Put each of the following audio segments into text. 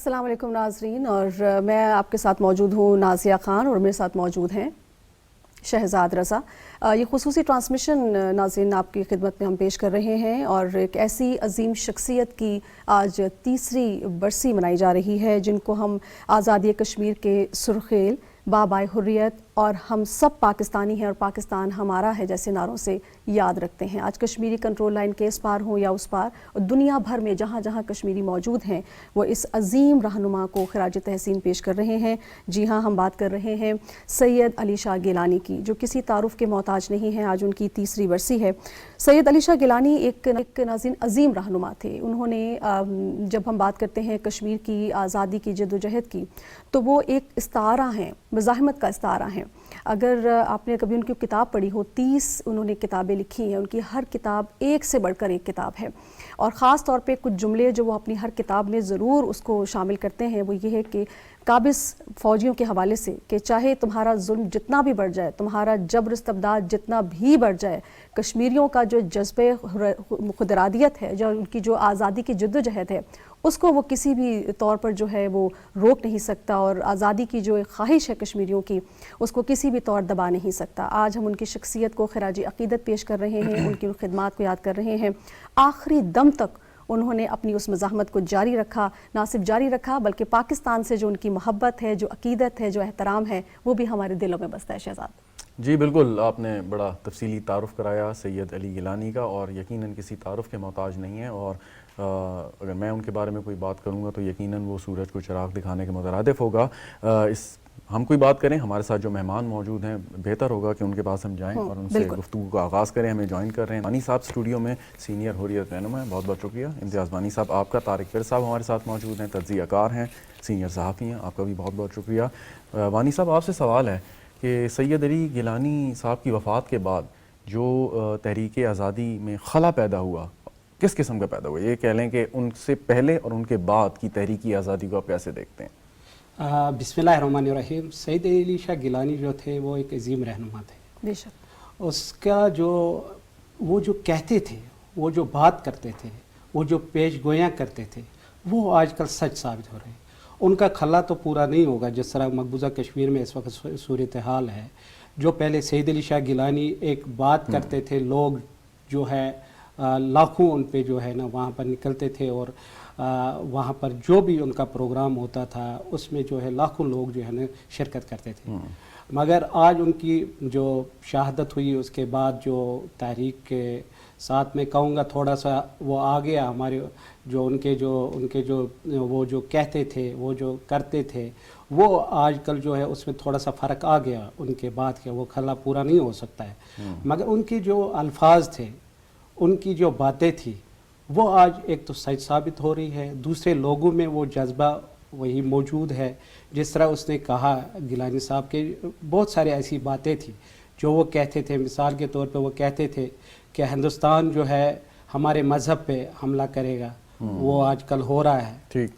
السلام علیکم ناظرین، اور میں آپ کے ساتھ موجود ہوں نازیہ خان، اور میرے ساتھ موجود ہیں شہزاد رضا۔ یہ خصوصی ٹرانسمیشن ناظرین آپ کی خدمت میں ہم پیش کر رہے ہیں، اور ایک ایسی عظیم شخصیت کی آج تیسری برسی منائی جا رہی ہے جن کو ہم آزادی کشمیر کے سرخیل، بابائے حریت اور ہم سب پاکستانی ہیں اور پاکستان ہمارا ہے جیسے نعروں سے یاد رکھتے ہیں۔ آج کشمیری کنٹرول لائن کے اس پار ہوں یا اس پار، اور دنیا بھر میں جہاں جہاں کشمیری موجود ہیں وہ اس عظیم رہنما کو خراج تحسین پیش کر رہے ہیں۔ جی ہاں، ہم بات کر رہے ہیں سید علی شاہ گیلانی کی، جو کسی تعارف کے محتاج نہیں ہیں۔ آج ان کی تیسری برسی ہے۔ سید علی شاہ گیلانی ایک ناظرین عظیم رہنما تھے۔ انہوں نے جب ہم بات کرتے ہیں کشمیر کی آزادی کی جدوجہد کی، تو وہ ایک استعارہ ہیں، مزاحمت کا استعارہ ہیں۔ اگر آپ نے کبھی ان کی کتاب پڑھی ہو، 30 انہوں نے کتابیں لکھی ہیں، ان کی ہر کتاب ایک سے بڑھ کر ایک کتاب ہے، اور خاص طور پہ کچھ جملے جو وہ اپنی ہر کتاب میں ضرور اس کو شامل کرتے ہیں، وہ یہ ہے کہ قابض فوجیوں کے حوالے سے کہ چاہے تمہارا ظلم جتنا بھی بڑھ جائے، تمہارا جبر استبداد جتنا بھی بڑھ جائے، کشمیریوں کا جو جذبہ خود ارادیت ہے، جو ان کی جو آزادی کی جدوجہد ہے، اس کو وہ کسی بھی طور پر جو ہے وہ روک نہیں سکتا، اور آزادی کی جو خواہش ہے کشمیریوں کی، اس کو کسی بھی طور دبا نہیں سکتا۔ آج ہم ان کی شخصیت کو خراج عقیدت پیش کر رہے ہیں، ان کی خدمات کو یاد کر رہے ہیں۔ آخری دم تک انہوں نے اپنی اس مزاحمت کو جاری رکھا، نہ صرف جاری رکھا بلکہ پاکستان سے جو ان کی محبت ہے، جو عقیدت ہے، جو احترام ہے، وہ بھی ہمارے دلوں میں بستا ہے۔ شہزاد جی بالکل، آپ نے بڑا تفصیلی تعارف کرایا سید علی گیلانی کا، اور یقیناً کسی تعارف کے محتاج نہیں ہے، اور اگر میں ان کے بارے میں کوئی بات کروں گا تو یقیناً وہ سورج کو چراغ دکھانے کے مترادف ہوگا۔ ہم کوئی بات کریں، ہمارے ساتھ جو مہمان موجود ہیں بہتر ہوگا کہ ان کے پاس ہم جائیں اور ان سے گفتگو کا آغاز کریں۔ ہمیں جوائن کر رہے ہیں وانی صاحب اسٹوڈیو میں، سینئر حریت رہنما ہیں، بہت بہت شکریہ امتیاز وانی صاحب آپ کا۔ طارق پیر صاحب ہمارے ساتھ موجود ہیں، تجزیہ کار ہیں، سینئر صحافی ہیں، آپ کا بھی بہت بہت شکریہ۔ وانی صاحب، آپ سے سوال ہے کہ سید علی گیلانی صاحب کی وفات کے بعد جو تحریک آزادی میں خلا پیدا ہوا، کس قسم کا پیدا ہوا؟ یہ کہہ لیں کہ ان سے پہلے اور ان کے بعد کی تحریکی آزادی کو آپ کیسے دیکھتے ہیں؟ بسم اللہ الرحمن الرحیم۔ سید علی شاہ گیلانی جو تھے وہ ایک عظیم رہنما تھے۔ بے شک اس کا وہ جو کہتے تھے، وہ جو بات کرتے تھے، وہ جو پیش گویاں کرتے تھے، وہ آج کل سچ ثابت ہو رہے ہیں۔ ان کا خلا تو پورا نہیں ہوگا جس طرح مقبوضہ کشمیر میں اس وقت صورتحال ہے۔ جو پہلے سید علی شاہ گیلانی ایک بات کرتے تھے، لوگ جو ہے لاکھوں ان پہ جو ہے نا وہاں پر نکلتے تھے، اور وہاں پر جو بھی ان کا پروگرام ہوتا تھا اس میں جو ہے لاکھوں لوگ جو ہے نا شرکت کرتے تھے۔ مگر آج ان کی جو شہادت ہوئی اس کے بعد جو تحریک کے ساتھ میں کہوں گا تھوڑا سا وہ آ گیا ہمارے جو ان کے جو وہ جو کہتے تھے، وہ جو کرتے تھے، وہ آج کل جو ہے اس میں تھوڑا سا فرق آ گیا ان کے بعد کہ وہ خلا پورا نہیں ہو سکتا ہے۔ مگر ان کے جو الفاظ تھے، ان کی جو باتیں تھی، وہ آج ایک تو سچ ثابت ہو رہی ہے، دوسرے لوگوں میں وہ جذبہ وہی موجود ہے۔ جس طرح اس نے کہا گیلانی صاحب کے بہت سارے ایسی باتیں تھیں جو وہ کہتے تھے، مثال کے طور پہ وہ کہتے تھے کہ ہندوستان جو ہے ہمارے مذہب پہ حملہ کرے گا، وہ آج کل ہو رہا ہے۔ ٹھیک۔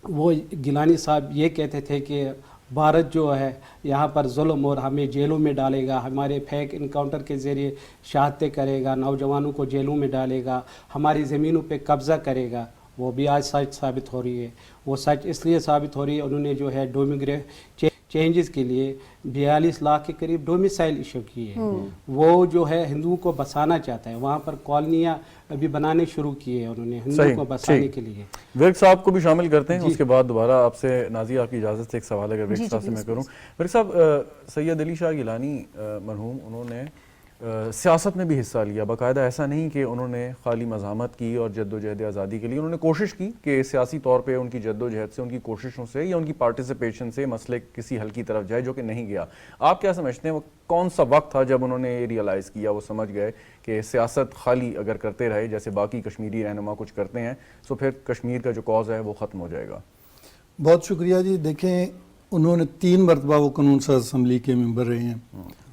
وہ گیلانی صاحب یہ کہتے تھے کہ بھارت جو ہے یہاں پر ظلم اور ہمیں جیلوں میں ڈالے گا، ہمارے فیک انکاؤنٹر کے ذریعے شہادتیں کرے گا، نوجوانوں کو جیلوں میں ڈالے گا، ہماری زمینوں پہ قبضہ کرے گا۔ وہ بھی آج سچ ثابت ہو رہی ہے۔ وہ سچ اس لیے ثابت ہو رہی ہے، انہوں نے جو ہے چینجز کے لیے 42 لاکھ کے قریب ڈومیسائل ایشو کیے ہیں۔ وہ جو ہے ہندوؤں کو بسانا چاہتا ہے، وہاں پر کالونیاں ابھی بنانے شروع کیے ہیں انہوں نے ہندوؤں کو بسانے کے لیے۔ ورک صاحب کو بھی شامل کرتے ہیں، اس کے بعد دوبارہ آپ سے نازیہ آپ کی اجازت سے ایک سوال اگر ورک صاحب سے میں کروں۔ ورک صاحب، سید علی شاہ گیلانی مرحوم، انہوں نے سیاست میں بھی حصہ لیا باقاعدہ، ایسا نہیں کہ انہوں نے خالی مزاحمت کی اور جد و جہد آزادی کے لیے، انہوں نے کوشش کی کہ سیاسی طور پہ ان کی جد و جہد سے، ان کی کوششوں سے یا ان کی پارٹیسپیشن سے مسئلے کسی حل کی طرف جائے، جو کہ نہیں گیا۔ آپ کیا سمجھتے ہیں وہ کون سا وقت تھا جب انہوں نے یہ ریئلائز کیا، وہ سمجھ گئے کہ سیاست خالی اگر کرتے رہے جیسے باقی کشمیری رہنما کچھ کرتے ہیں تو پھر کشمیر کا جو کاز ہے وہ ختم ہو جائے گا؟ بہت شکریہ جی۔ دیکھیں، انہوں نے 3 مرتبہ وہ قانون ساز اسمبلی کے ممبر رہے ہیں،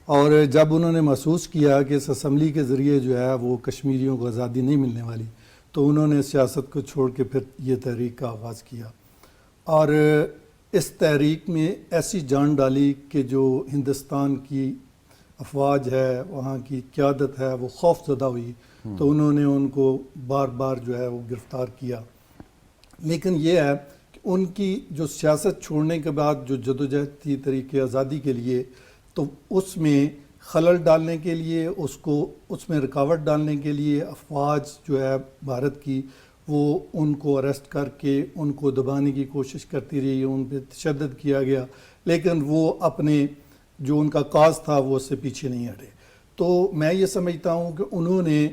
اور جب انہوں نے محسوس کیا کہ اس اسمبلی کے ذریعے جو ہے وہ کشمیریوں کو آزادی نہیں ملنے والی، تو انہوں نے سیاست کو چھوڑ کے پھر یہ تحریک کا آغاز کیا، اور اس تحریک میں ایسی جان ڈالی کہ جو ہندوستان کی افواج ہے، وہاں کی قیادت ہے، وہ خوف زدہ ہوئی، تو انہوں نے ان کو بار بار جو ہے وہ گرفتار کیا۔ لیکن یہ ہے کہ ان کی جو سیاست چھوڑنے کے بعد جو جدوجہد تھی طریقے آزادی کے لیے، تو اس میں خلل ڈالنے کے لیے، اس میں رکاوٹ ڈالنے کے لیے افواج جو ہے بھارت کی، وہ ان کو اریسٹ کر کے ان کو دبانے کی کوشش کرتی رہی، ان پہ تشدد کیا گیا، لیکن وہ اپنے جو ان کا کاز تھا وہ اس سے پیچھے نہیں ہٹے۔ تو میں یہ سمجھتا ہوں کہ انہوں نے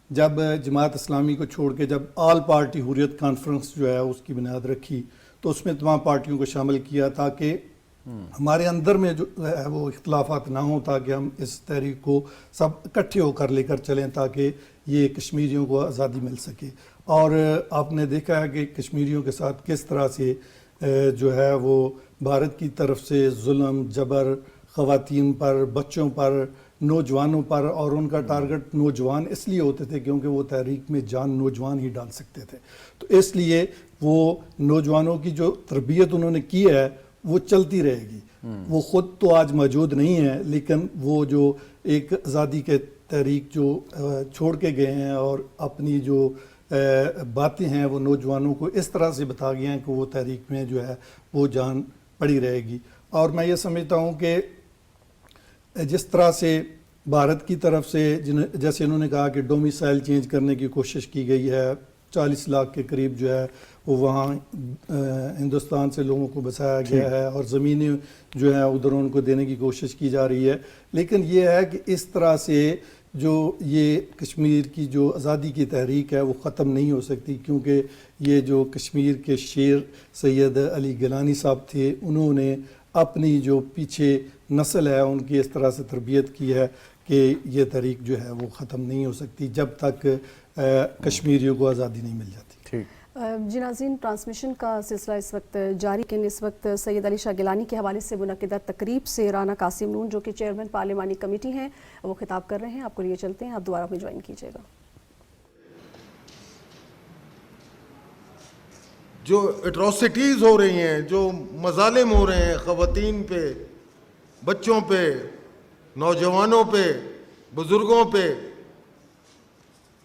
جب جماعت اسلامی کو چھوڑ کے جب آل پارٹی حریت کانفرنس جو ہے اس کی بنیاد رکھی، تو اس میں تمام پارٹیوں کو شامل کیا تاکہ ہمارے اندر میں جو ہے وہ اختلافات نہ ہوں، تاکہ ہم اس تحریک کو سب اکٹھے ہو کر لے کر چلیں تاکہ یہ کشمیریوں کو آزادی مل سکے۔ اور آپ نے دیکھا ہے کہ کشمیریوں کے ساتھ کس طرح سے جو ہے وہ بھارت کی طرف سے ظلم، جبر خواتین پر، بچوں پر، نوجوانوں پر، اور ان کا ٹارگٹ نوجوان اس لیے ہوتے تھے کیونکہ وہ تحریک میں جان نوجوان ہی ڈال سکتے تھے، تو اس لیے وہ نوجوانوں کی جو تربیت انہوں نے کی ہے وہ چلتی رہے گی۔ وہ خود تو آج موجود نہیں ہے، لیکن وہ جو ایک آزادی کے تحریک جو چھوڑ کے گئے ہیں اور اپنی جو باتیں ہیں وہ نوجوانوں کو اس طرح سے بتا گئے ہیں کہ وہ تحریک میں جو ہے وہ جان پڑی رہے گی۔ اور میں یہ سمجھتا ہوں کہ جس طرح سے بھارت کی طرف سے جیسے انہوں نے کہا کہ ڈومیسائل چینج کرنے کی کوشش کی گئی ہے، 40 لاکھ کے قریب جو ہے وہ وہاں ہندوستان سے لوگوں کو بسایا گیا ہے، اور زمینیں جو ہیں ادھر ان کو دینے کی کوشش کی جا رہی ہے، لیکن یہ ہے کہ اس طرح سے جو یہ کشمیر کی جو آزادی کی تحریک ہے وہ ختم نہیں ہو سکتی، کیونکہ یہ جو کشمیر کے شیر سید علی گیلانی صاحب تھے، انہوں نے اپنی جو پیچھے نسل ہے ان کی اس طرح سے تربیت کی ہے کہ یہ تحریک جو ہے وہ ختم نہیں ہو سکتی جب تک کشمیریوں کو آزادی نہیں مل جاتی۔ ٹھیک جی ناظرین، ٹرانسمیشن کا سلسلہ اس وقت جاری، کہ اس وقت سید علی شاہ گیلانی کے حوالے سے منعقدہ تقریب سے رانا قاسم نون جو کہ چیئرمین پارلیمانی کمیٹی ہیں وہ خطاب کر رہے ہیں، آپ کو لیے چلتے ہیں، آپ دوبارہ میں جوائن کیجیے گا۔ جو اٹراسٹیز ہو رہی ہیں، جو مظالم ہو رہے ہیں خواتین پہ، بچوں پہ، نوجوانوں پہ، بزرگوں پہ،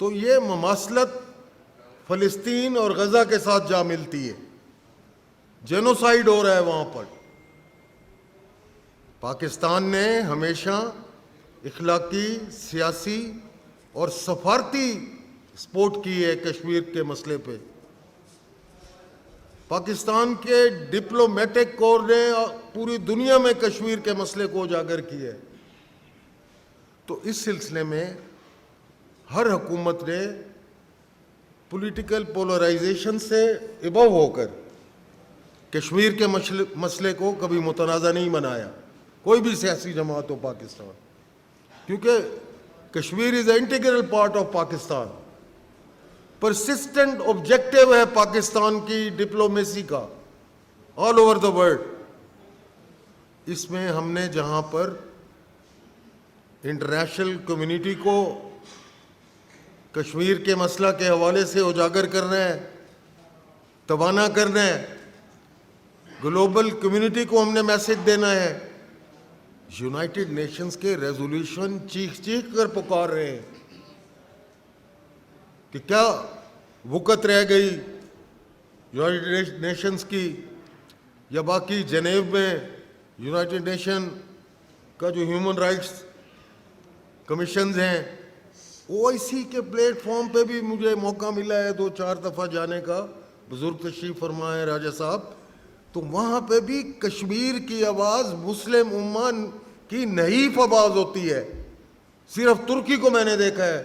تو یہ مماثلت فلسطین اور غزہ کے ساتھ جا ملتی ہے۔ جینوسائیڈ ہو رہا ہے وہاں پر۔ پاکستان نے ہمیشہ اخلاقی، سیاسی اور سفارتی سپورٹ کی ہے کشمیر کے مسئلے پہ۔ پاکستان کے ڈپلومیٹک کور نے پوری دنیا میں کشمیر کے مسئلے کو اجاگر کیا ہے۔ تو اس سلسلے میں ہر حکومت نے پولیٹیکل پولرائزیشن سے ابو ہو کر کشمیر کے مسئلے کو کبھی متنازع نہیں بنایا، کوئی بھی سیاسی جماعت ہو پاکستان، کیونکہ Kashmir is an integral part of Pakistan. Persistent objective ہے پاکستان کی ڈپلومیسی کا آل اوور دا ورلڈ۔ اس میں ہم نے جہاں پر انٹرنیشنل کمیونٹی کو کشمیر کے مسئلہ کے حوالے سے اجاگر کرنا ہے، توانا کرنا ہے، گلوبل کمیونٹی کو ہم نے میسج دینا ہے۔ یونائٹڈ نیشنز کے ریزولوشن چیخ چیخ کر پکار رہے ہیں کہ کیا وقت رہ گئی یونائٹڈ نیشنز کی، یا باقی جنیو میں یونائٹڈ نیشن کا جو ہیومن رائٹس کمیشنز ہیں، او آئی سی کے پلیٹ فارم پہ بھی مجھے موقع ملا ہے 2-4 دفعہ جانے کا، بزرگ تشریف فرما ہے راجہ صاحب، تو وہاں پہ بھی کشمیر کی آواز مسلم امہ کی نحیف آواز ہوتی ہے۔ صرف ترکی کو میں نے دیکھا ہے،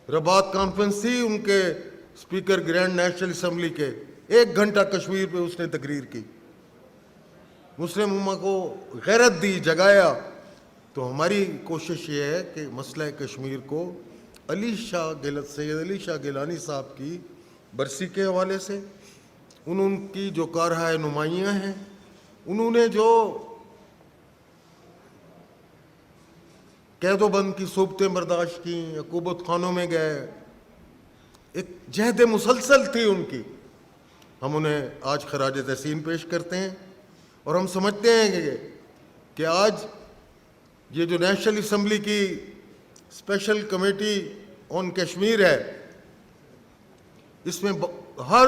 رباط کانفرنس تھی ان کے اسپیکر گرینڈ نیشنل اسمبلی کے، 1 گھنٹہ کشمیر پہ اس نے تقریر کی، مسلم امہ کو غیرت دی، جگایا۔ تو ہماری کوشش یہ ہے کہ مسئلہ کشمیر کو سید علی شاہ گیلانی صاحب کی برسی کے حوالے سے، ان کی جو کارہائے نمائیاں ہیں، انہوں نے جو قید و بند کی صورتیں برداشت کی، عقوبت خانوں میں گئے، ایک جہد مسلسل تھی ان کی، ہم انہیں آج خراج تحسین پیش کرتے ہیں۔ اور ہم سمجھتے ہیں کہ آج یہ جو نیشنل اسمبلی کی اسپیشل کمیٹی آن کشمیر ہے، اس میں ہر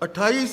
28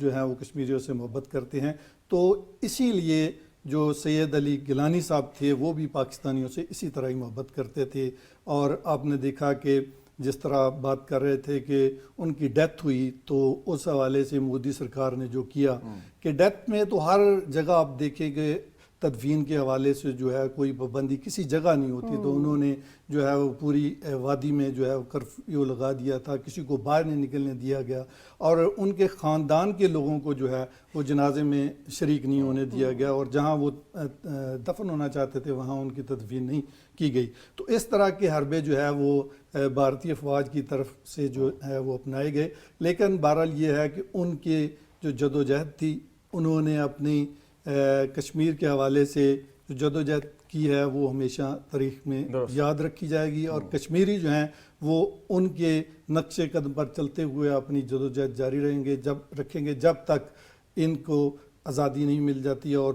جو ہیں وہ کشمیریوں سے محبت کرتے ہیں. تو اسی لیے جو سید علی گیلانی صاحب تھے وہ بھی پاکستانیوں سے اسی طرح ہی محبت کرتے تھے. اور آپ نے دیکھا کہ جس طرح بات کر رہے تھے کہ ان کی ڈیتھ ہوئی تو اس حوالے سے مودی سرکار نے جو کیا کہ ڈیتھ میں تو ہر جگہ آپ دیکھیں کہ تدفین کے حوالے سے جو ہے کوئی پابندی کسی جگہ نہیں ہوتی. تو انہوں نے جو ہے وہ پوری وادی میں جو ہے وہ کرفیو لگا دیا تھا, کسی کو باہر نہیں نکلنے دیا گیا, اور ان کے خاندان کے لوگوں کو جو ہے وہ جنازے میں شریک نہیں ہونے دیا گیا, اور جہاں وہ دفن ہونا چاہتے تھے وہاں ان کی تدفین نہیں کی گئی. تو اس طرح کے حربے جو ہے وہ بھارتی افواج کی طرف سے جو ہے وہ اپنائے گئے. لیکن بہرحال یہ ہے کہ ان کے جو جدوجہد تھی انہوں نے اپنی کشمیر کے حوالے سے جو جدوجہد کی ہے وہ ہمیشہ تاریخ میں یاد رکھی جائے گی, اور کشمیری جو ہیں وہ ان کے نقش قدم پر چلتے ہوئے اپنی جدوجہد جاری رکھیں گے جب تک ان کو آزادی نہیں مل جاتی ہے. اور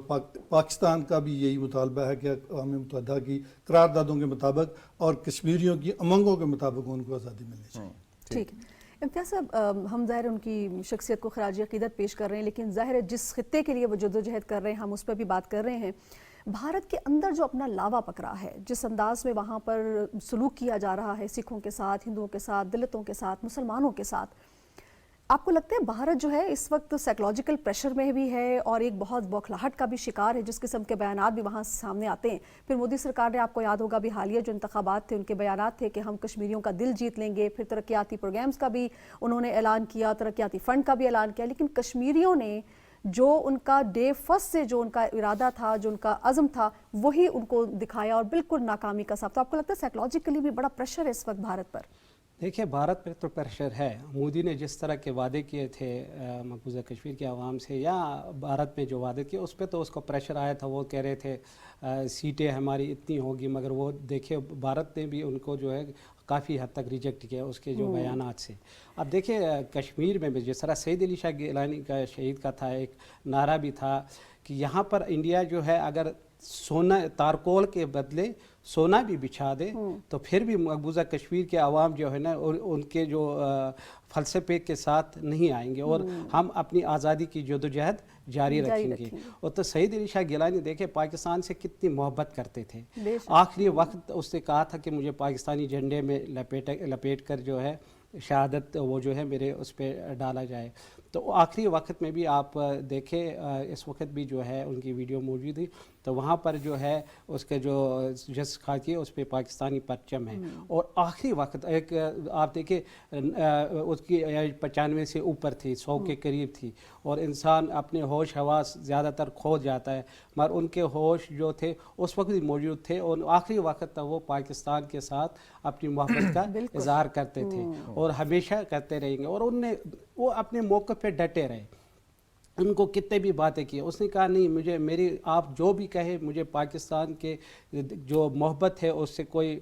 پاکستان کا بھی یہی مطالبہ ہے کہ اقوام متحدہ کی قراردادوں کے مطابق اور کشمیریوں کی امنگوں کے مطابق ان کو آزادی ملنی چاہیے. ٹھیک ہے امتیاز صاحب, ہم ظاہر ان کی شخصیت کو خراج عقیدت پیش کر رہے ہیں, لیکن ظاہر ہے جس خطے کے لیے وہ جدوجہد کر رہے ہیں ہم اس پہ بھی بات کر رہے ہیں. بھارت کے اندر جو اپنا لاوا پکڑا ہے, جس انداز میں وہاں پر سلوک کیا جا رہا ہے سکھوں کے ساتھ, ہندوؤں کے ساتھ, دلتوں کے ساتھ, مسلمانوں کے ساتھ, آپ کو لگتا ہے بھارت جو ہے اس وقت سائیکلوجیکل پریشر میں بھی ہے اور ایک بہت بوکھلاہٹ کا بھی شکار ہے, جس قسم کے بیانات بھی وہاں سامنے آتے ہیں؟ پھر مودی سرکار نے, آپ کو یاد ہوگا بھی حالیہ جو انتخابات تھے ان کے بیانات تھے کہ ہم کشمیریوں کا دل جیت لیں گے, پھر ترقیاتی پروگرامز کا بھی انہوں نے اعلان کیا, ترقیاتی فنڈ کا بھی اعلان کیا, لیکن کشمیریوں نے جو ان کا ڈے فرسٹ سے جو ان کا ارادہ تھا, جو ان کا عزم تھا, وہی ان کو دکھایا اور بالکل ناکامی کا سبب. تو آپ کو لگتا ہے سائیکلوجیکلی بھی بڑا پریشر ہے اس وقت بھارت پر؟ دیکھیے بھارت پر تو پریشر ہے. مودی نے جس طرح کے وعدے کیے تھے مقبوضہ کشمیر کے عوام سے یا بھارت میں جو وعدے کیے اس پہ تو اس کو پریشر آیا تھا. وہ کہہ رہے تھے سیٹیں ہماری اتنی ہوگی, مگر وہ دیکھیں بھارت نے بھی ان کو جو ہے کافی حد تک ریجیکٹ کیا اس کے جو بیانات سے. اب دیکھیں کشمیر میں بھی جس طرح سید علی شاہ گیلانی کا شہید کا تھا, ایک نعرہ بھی تھا کہ یہاں پر انڈیا جو ہے اگر سونا تارکول کے بدلے سونا بھی بچھا دے تو پھر بھی مقبوضہ کشمیر کے عوام جو ہے نا ان کے جو فلسفے کے ساتھ نہیں آئیں گے, اور ہم اپنی آزادی کی جدوجہد جاری رکھیں گے. اور تو سید علی شاہ گیلانی دیکھیں پاکستان سے کتنی محبت کرتے تھے. آخری وقت اس نے کہا تھا کہ مجھے پاکستانی جھنڈے میں لپیٹ کر جو ہے شہادت وہ جو ہے میرے اس پہ ڈالا جائے. تو آخری وقت میں بھی آپ دیکھیں اس وقت بھی جو ہے ان کی ویڈیو موجود ہے, تو وہاں پر جو ہے اس کے جو جس خاکی ہے اس پہ پاکستانی پرچم ہے. اور آخری وقت ایک آپ دیکھیں اس کی 95 سے اوپر تھی, 100 کے قریب تھی, اور انسان اپنے ہوش حواس زیادہ تر کھو جاتا ہے, مگر ان کے ہوش جو تھے اس وقت بھی موجود تھے, اور آخری وقت تک وہ پاکستان کے ساتھ اپنی محبت کا اظہار کرتے تھے اور ہمیشہ کرتے رہیں گے. اور وہ اپنے موقع پہ ڈٹے رہے. ان کو کتنے بھی باتیں کی, اس نے کہا نہیں میری آپ جو بھی کہے, مجھے پاکستان کے جو محبت ہے اس سے کوئی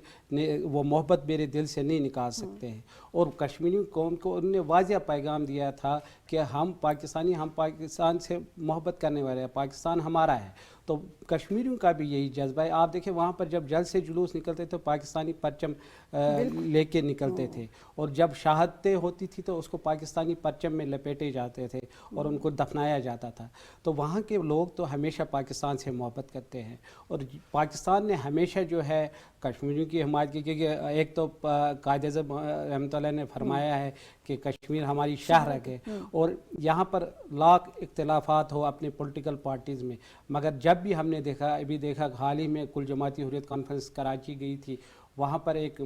وہ محبت میرے دل سے نہیں نکال سکتے ہیں. اور کشمیری قوم کو انہوں نے واضح پیغام دیا تھا کہ ہم پاکستان سے محبت کرنے والے ہیں, پاکستان ہمارا ہے. تو کشمیریوں کا بھی یہی جذبہ ہے. آپ دیکھیں وہاں پر جب جل سے جلوس نکلتے تو پاکستانی پرچم لے کے نکلتے تھے, اور جب شہادتیں ہوتی تھی تو اس کو پاکستانی پرچم میں لپیٹے جاتے تھے اور ان کو دفنایا جاتا تھا. تو وہاں کے لوگ تو ہمیشہ پاکستان سے محبت کرتے ہیں, اور پاکستان نے ہمیشہ جو ہے کشمیریوں کی حمایت کی. کیونکہ ایک تو قائد اعظم رحمۃ اللہ نے فرمایا ہے کہ کشمیر ہماری شاہ رگ ہے, اور یہاں پر لاکھ اختلافات ہو اپنے پولیٹیکل پارٹیز میں, مگر جب بھی ہم نے دیکھا حال ہی میں کل جماعتی حریت کانفرنس کراچی گئی تھی, وہاں پر ایک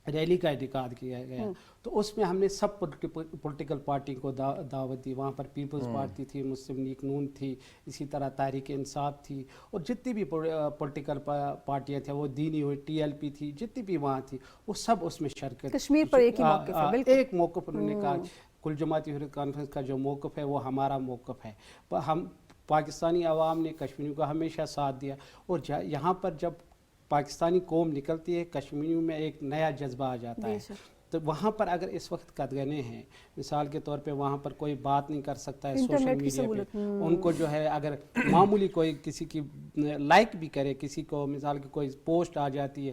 ریلی کا انعقاد کیا گیا, تو اس میں ہم نے سب پولیٹیکل پارٹی کو دعوت دی. وہاں پر پیپلز پارٹی تھی, مسلم لیگ نون تھی, اسی طرح تحریک انصاف تھی, اور جتنی بھی پولیٹیکل پارٹیاں تھیں, وہ دینی ہوئی TLP تھی, جتنی بھی وہاں تھی, وہ سب اس میں شرکت. کشمیر پر ایک ہی موقف ہے, بالکل ایک موقف انہوں نے کہا کل جماعتی حریت کانفرنس کا جو موقف ہے وہ ہمارا موقف ہے. ہم پاکستانی عوام نے کشمیریوں کا ہمیشہ ساتھ دیا, اور یہاں پر جب پاکستانی قوم نکلتی ہے کشمیریوں میں ایک نیا جذبہ آ جاتا ہے. تو وہاں پر اگر اس وقت قدغنے ہیں, مثال کے طور پہ وہاں پر کوئی بات نہیں کر سکتا ہے سوشل میڈیا پہ, ان کو جو ہے اگر معمولی کوئی کسی کی لائک بھی کرے, کسی کو مثال کی کوئی پوسٹ آ جاتی ہے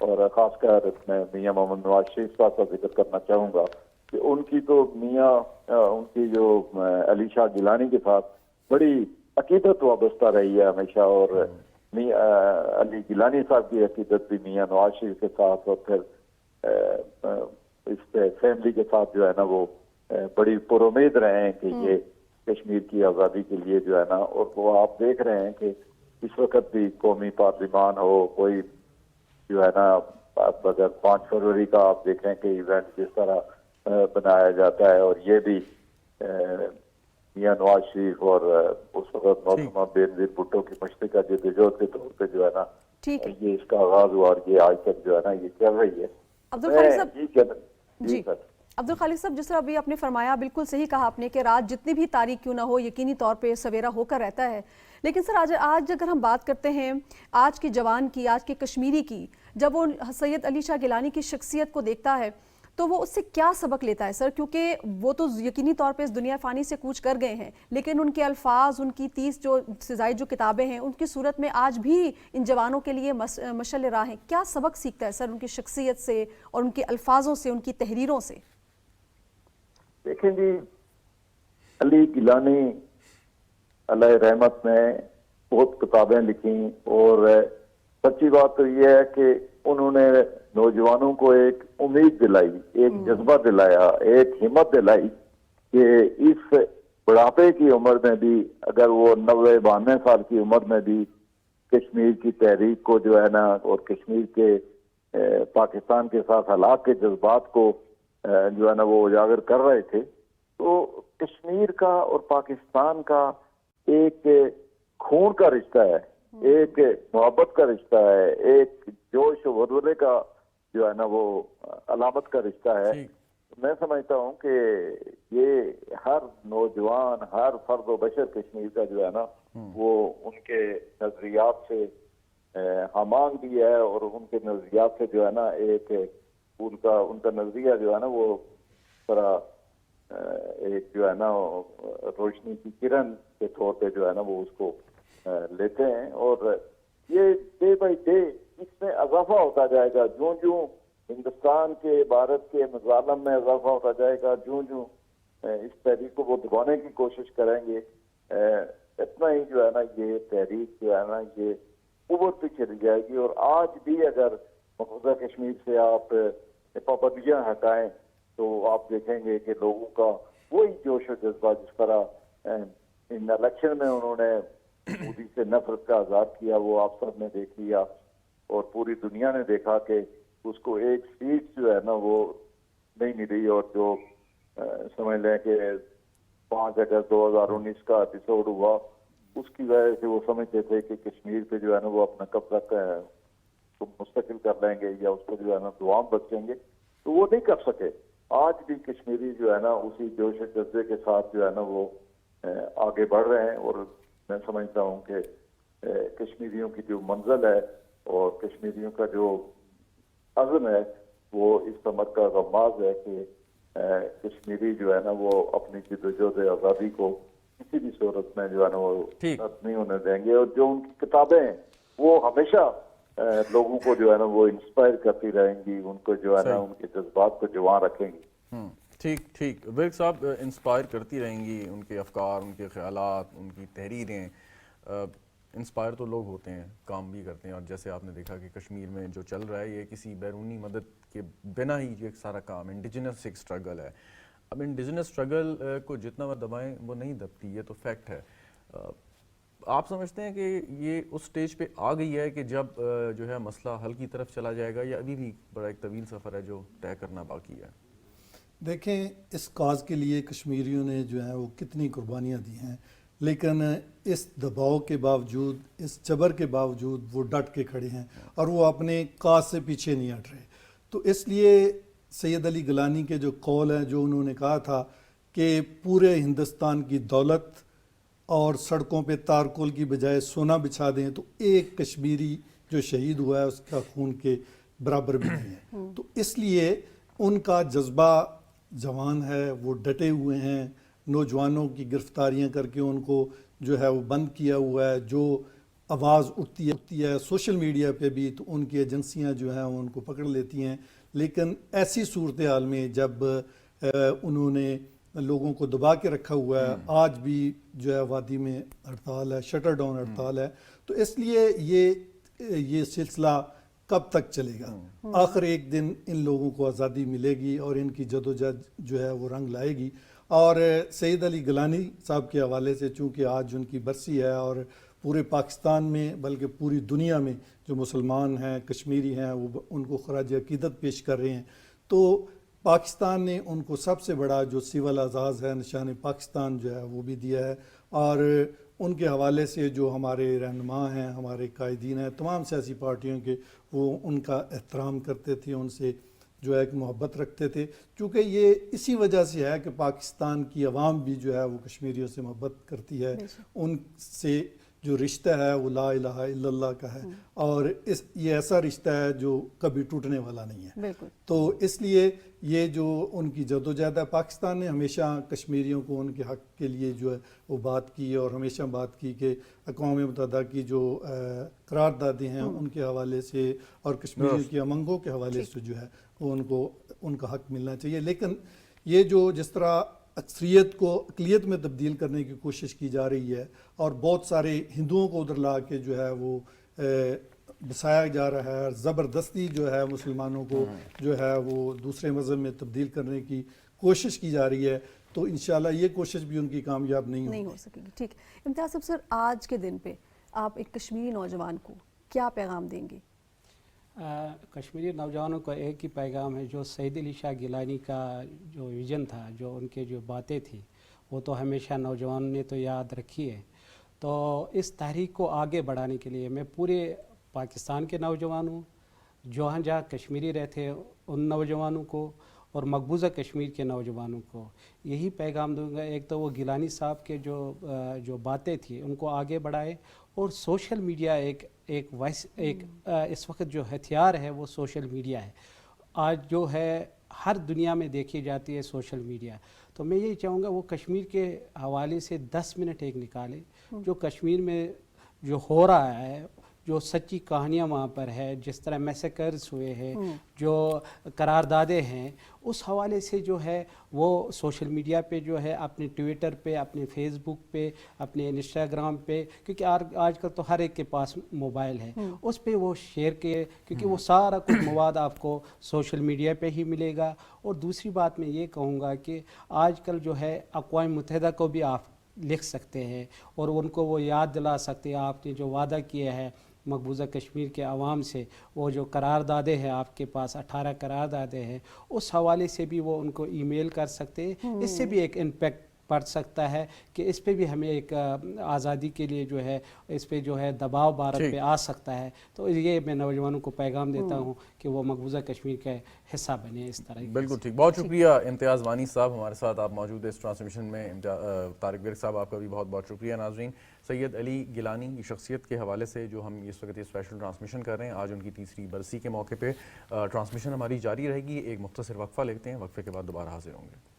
اور خاص کر میں میاں محمد نواز شریف صاحب کا ذکر کرنا چاہوں گا کہ ان کی تو ان کی جو علی شاہ گیلانی کے ساتھ بڑی عقیدت وابستہ رہی ہے ہمیشہ، اور علی گیلانی صاحب کی عقیدت بھی میاں نواز شریف کے ساتھ اور پھر اس فیملی کے ساتھ جو ہے نا وہ بڑی پر امید رہے ہیں کہ یہ کشمیر کی آزادی کے لیے جو ہے نا، اور وہ آپ دیکھ رہے ہیں کہ اس وقت بھی قومی پارلیمان ہو، کوئی جو ہے نا اگر 5 فروری کا آپ دیکھیں کہ ایونٹ جس طرح بنایا جاتا ہے، اور یہ بھی میاں نواز شریف اور اس وقت محترمہ بینظیر بھٹو کی مشترکہ جدوجہد کے طور پہ جو ہے نا یہ اس کا آغاز ہوا، اور یہ آج تک جو ہے نا یہ چل رہی ہے۔ عبدالخالق صاحب جی سر، عبدالخالق صاحب، جس طرح ابھی آپ نے فرمایا، بالکل صحیح کہا آپ نے کہ رات جتنی بھی تاریک کیوں نہ ہو یقینی طور پہ سویرا ہو کر رہتا ہے، لیکن سر آج اگر ہم بات کرتے ہیں آج کے جوان کی، آج کے کشمیری کی، جب وہ سید علی شاہ گیلانی کی شخصیت کو دیکھتا ہے تو وہ اس سے کیا سبق لیتا ہے سر؟ کیونکہ وہ تو یقینی طور پہ اس دنیا فانی سے کوچ کر گئے ہیں، لیکن ان کے الفاظ، ان کی 30 سے زائد جو کتابیں ہیں، ان کی صورت میں آج بھی ان جوانوں کے لیے مشعل راہ ہیں۔ کیا سبق سیکھتا ہے سر ان کی شخصیت سے اور ان کے الفاظوں سے، ان کی تحریروں سے؟ دیکھیں جی، علی گیلانی علیہ رحمت نے بہت کتابیں لکھی، اور سچی بات تو یہ ہے کہ انہوں نے نوجوانوں کو ایک امید دلائی، ایک جذبہ دلایا، ایک ہمت دلائی کہ اس بڑھاپے کی عمر میں بھی، اگر وہ 90-92 سال کی عمر میں بھی کشمیر کی تحریک کو جو ہے نا، اور کشمیر کے پاکستان کے ساتھ ہلاک کے جذبات کو جو ہے نا وہ اجاگر کر رہے تھے، تو کشمیر کا اور پاکستان کا ایک خون کا رشتہ ہے، ایک محبت کا رشتہ ہے، ایک جوش و ولولے کا جو ہے نا وہ علامت کا رشتہ ہے۔ میں سمجھتا ہوں کہ یہ ہر نوجوان، ہر فرد و بشر کشمیر کا جو ہے نا وہ ان کے نظریات سے ہمانگ بھی ہے، اور ان کے نظریات سے جو ہے نا ایک ان کا نظریہ جو ہے نا وہ طرح ایک جو ہے نا روشنی کی کرن کے طور پہ جو ہے نا وہ اس کو لیتے ہیں، اور یہ ڈے بائی ڈے اس میں اضافہ ہوتا جائے گا، جوں ہندوستان کے، بھارت کے مظالم میں اضافہ ہوتا جائے گا، جوں اس تحریک کو وہ دبانے کی کوشش کریں گے، اتنا ہی جو ہے نا یہ تحریک جو ہے نا یہ قوت پہ چلی جائے گی۔ اور آج بھی اگر مقبوضہ کشمیر سے آپ پابندیاں ہٹائیں تو آپ دیکھیں گے کہ لوگوں کا وہی جوش و جذبہ، جس طرح ان الیکشن میں انہوں نے مودی سے نفرت کا اظہار کیا، وہ آپ سب نے دیکھ لیا، اور پوری دنیا نے دیکھا کہ اس کو ایک سیٹ جو ہے نا وہ نہیں ملی، اور جو سمجھ لیں کہ 5 اگست 2019 کا ایپیسوڈ ہوا، اس کی وجہ سے وہ سمجھتے تھے کہ کشمیر پہ جو ہے نا وہ اپنا قبضہ مستقل کر لیں گے یا اس کو جو ہے نا دوام بچیں گے، تو وہ نہیں کر سکے۔ آج بھی کشمیری جو ہے نا اسی جوش و جذبے کے ساتھ جو ہے نا وہ آگے بڑھ رہے ہیں، اور میں سمجھتا ہوں کہ کشمیریوں کی جو منزل ہے اور کشمیریوں کا جو عزم ہے وہ اس سمت کا غماز ہے کہ کشمیری جو ہے نا وہ اپنی جدوجہد آزادی کو کسی بھی صورت میں جو ہے نا وہ نہیں ہونے دیں گے، اور جو ان کی کتابیں ہیں وہ ہمیشہ لوگوں کو جو ہے نا وہ انسپائر کرتی رہیں گی، ان کو جو ہے نا ان کے جذبات کو جوان رکھیں گی۔ ٹھیک ورک صاحب، انسپائر کرتی رہیں گی، ان کے افکار، ان کے خیالات، ان کی تحریریں، انسپائر تو لوگ ہوتے ہیں، کام بھی کرتے ہیں، اور جیسے آپ نے دیکھا کہ کشمیر میں جو چل رہا ہے یہ کسی بیرونی مدد کے بنا ہی یہ سارا کام انڈیجنس ایک سٹرگل ہے۔ اب انڈیجنس سٹرگل کو جتنا وہ دبائیں وہ نہیں دبتی، یہ تو فیکٹ ہے۔ آپ سمجھتے ہیں کہ یہ اس سٹیج پہ آ گئی ہے کہ جب جو ہے مسئلہ حل کی طرف چلا جائے گا، یا ابھی بھی بڑا ایک طویل سفر ہے جو طے کرنا باقی ہے؟ دیکھیں، اس کاز کے لیے کشمیریوں نے جو ہے وہ کتنی قربانیاں دی ہیں، لیکن اس دباؤ کے باوجود، اس جبر کے باوجود وہ ڈٹ کے کھڑے ہیں، اور وہ اپنے کاز سے پیچھے نہیں ہٹ رہے۔ تو اس لیے سید علی گیلانی کے جو قول ہیں، جو انہوں نے کہا تھا کہ پورے ہندوستان کی دولت اور سڑکوں پہ تارکول کی بجائے سونا بچھا دیں، تو ایک کشمیری جو شہید ہوا ہے اس کا خون کے برابر بھی نہیں ہے۔ تو اس لیے ان کا جذبہ جوان ہے، وہ ڈٹے ہوئے ہیں، نوجوانوں کی گرفتاریاں کر کے ان کو جو ہے وہ بند کیا ہوا ہے، جو آواز اٹھتی ہے سوشل میڈیا پہ بھی، تو ان کی ایجنسیاں جو ہیں ان کو پکڑ لیتی ہیں. لیکن ایسی صورتحال میں جب انہوں نے لوگوں کو دبا کے رکھا ہوا ہے، آج بھی جو ہے وادی میں ہڑتال ہے، شٹر ڈاؤن ہڑتال ہے، تو اس لیے یہ سلسلہ کب تک چلے گا؟ آخر ایک دن ان لوگوں کو آزادی ملے گی اور ان کی جدوجہد جو ہے وہ رنگ لائے گی. اور سید علی گیلانی صاحب کے حوالے سے چونکہ آج ان کی برسی ہے اور پورے پاکستان میں بلکہ پوری دنیا میں جو مسلمان ہیں، کشمیری ہیں، وہ ان کو خراج عقیدت پیش کر رہے ہیں، تو پاکستان نے ان کو سب سے بڑا جو سول اعزاز ہے، نشان پاکستان جو ہے وہ بھی دیا ہے. اور ان کے حوالے سے جو ہمارے رہنما ہیں، ہمارے قائدین ہیں تمام سیاسی پارٹیوں کے، وہ ان کا احترام کرتے تھے، ان سے جو ہے کہ محبت رکھتے تھے. چونکہ یہ اسی وجہ سے ہے کہ پاکستان کی عوام بھی جو ہے وہ کشمیریوں سے محبت کرتی ہے، ان سے جو رشتہ ہے وہ لا الہ الا اللہ کا ہے، اور یہ ایسا رشتہ ہے جو کبھی ٹوٹنے والا نہیں ہے. بالکل. تو اس لیے یہ جو ان کی جدوجہد ہے، پاکستان نے ہمیشہ کشمیریوں کو ان کے حق کے لیے جو ہے وہ بات کی، اور ہمیشہ بات کی کہ اقوام متحدہ کی جو قراردادیں ہیں ان کے حوالے سے اور کشمیریوں کی امنگوں کے حوالے سے جو ہے وہ ان کو ان کا حق ملنا چاہیے. لیکن یہ جو جس طرح اکثریت کو اقلیت میں تبدیل کرنے کی کوشش کی جا رہی ہے، اور بہت سارے ہندوؤں کو ادھر لا کے جو ہے وہ بسایا جا رہا ہے، زبردستی جو ہے مسلمانوں کو جو ہے وہ دوسرے مذہب میں تبدیل کرنے کی کوشش کی جا رہی ہے، تو انشاءاللہ یہ کوشش بھی ان کی کامیاب نہیں ہو سکے گی. ٹھیک. امتیاز صاحب سر، آج کے دن پہ آپ ایک کشمیری نوجوان کو کیا پیغام دیں گے؟ کشمیری نوجوانوں کو ایک ہی پیغام ہے، جو سید علی شاہ گیلانی کا جو ویژن تھا، جو ان کے جو باتیں تھیں، وہ تو ہمیشہ نوجوانوں نے تو یاد رکھی ہے. تو اس تحریک کو آگے بڑھانے کے لیے میں پورے پاکستان کے نوجوانوں، جہاں کشمیری رہتے ہیں ان نوجوانوں کو، اور مقبوضہ کشمیر کے نوجوانوں کو یہی پیغام دوں گا. ایک تو وہ گیلانی صاحب کے جو باتیں تھیں ان کو آگے بڑھائے، اور سوشل میڈیا ایک اس وقت جو ہتھیار ہے وہ سوشل میڈیا ہے. آج جو ہے ہر دنیا میں دیکھی جاتی ہے سوشل میڈیا. تو میں یہی چاہوں گا وہ کشمیر کے حوالے سے 10 منٹ ایک نکالے، جو کشمیر میں جو ہو رہا ہے، جو سچی کہانیاں وہاں پر ہے، جس طرح میسیکرز ہوئے ہیں، جو قراردادیں ہیں، اس حوالے سے جو ہے وہ سوشل میڈیا پہ جو ہے اپنے ٹویٹر پہ، اپنے فیس بک پہ، اپنے انسٹاگرام پہ، کیونکہ آج کل تو ہر ایک کے پاس موبائل ہے، اس پہ وہ شیئر کیے، کیونکہ وہ سارا کچھ مواد آپ کو سوشل میڈیا پہ ہی ملے گا. اور دوسری بات میں یہ کہوں گا کہ آج کل جو ہے اقوام متحدہ کو بھی آپ لکھ سکتے ہیں اور ان کو وہ یاد دلا سکتے ہیں آپ نے جو وعدہ کیا ہے مقبوضہ کشمیر کے عوام سے، وہ جو قراردادیں ہیں آپ کے پاس 18 قراردادیں ہیں، اس حوالے سے بھی وہ ان کو ای میل کر سکتے ہیں. اس سے بھی ایک امپیکٹ پڑ سکتا ہے کہ اس پہ بھی ہمیں ایک آزادی کے لیے جو ہے اس پہ جو ہے دباؤ بھارت پہ آ سکتا ہے. تو یہ میں نوجوانوں کو پیغام دیتا ہوں کہ وہ مقبوضہ کشمیر کا حصہ بنے اس طرح. بالکل ٹھیک. بہت شکریہ امتیاز وانی صاحب، ہمارے ساتھ آپ موجود ہیں اس ٹرانسمیشن میں. طارق ورک صاحب، آپ کا بھی بہت بہت شکریہ. ناظرین، سید علی گیلانی کی شخصیت کے حوالے سے جو ہم اس وقت یہ اسپیشل ٹرانسمیشن کر رہے ہیں، آج ان کی تیسری برسی کے موقع پہ ٹرانسمیشن ہماری جاری رہے گی. ایک مختصر وقفہ لیتے ہیں، وقفے کے بعد دوبارہ حاضر ہوں گے.